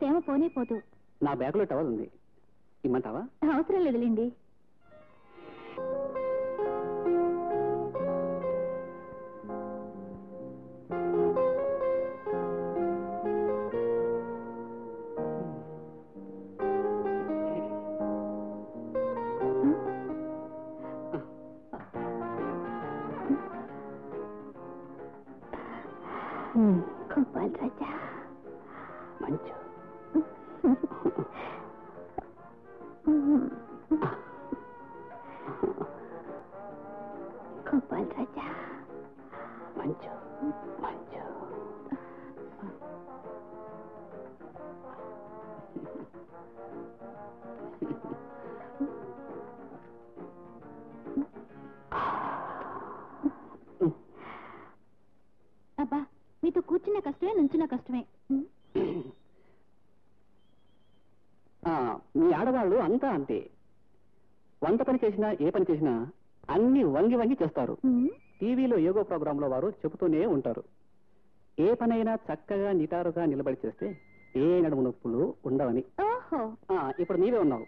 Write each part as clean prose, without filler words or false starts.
తేమ పోనే పోదు. నా బ్యాగులో టవల్ ఉంది, ఇమ్మంటావా? అవసరం లేదులేండి. గోపాల్ రాజా మంచు. గోపాల్ రాజా మంచు మంచు. అబ్బా, మీతో కూర్చున్న కష్టమే, నుంచున్న కష్టమే. మీ ఆడవాళ్ళు అంతా అంతే. వంట పని చేసినా ఏ పని చేసినా అన్ని వంగి వంగి చేస్తారు. టీవీలో యోగా ప్రోగ్రాంలో వారు చెబుతూనే ఉంటారు, ఏ పనైనా చక్కగా నిటారుగా నిలబడి చేస్తే ఏ నడుము నొప్పులు ఉండవని. ఇప్పుడు నీవే ఉన్నావు,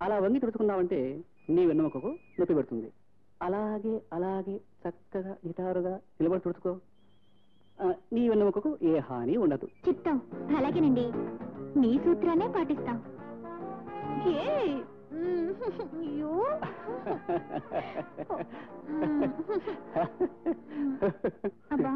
అలా వంగి తుడుచుకున్నావంటే నీ వెన్నెముకకు నొప్పి పెడుతుంది. అలాగే అలాగే చక్కగా నిటారుగా నిలబడి తుడుచుకో, నీ వెన్నెముకకు ఏ హాని ఉండదు. చిత్తం. అలాగేనండి, నీ సూత్రాన్నే పాటిస్తాం. అబ్బా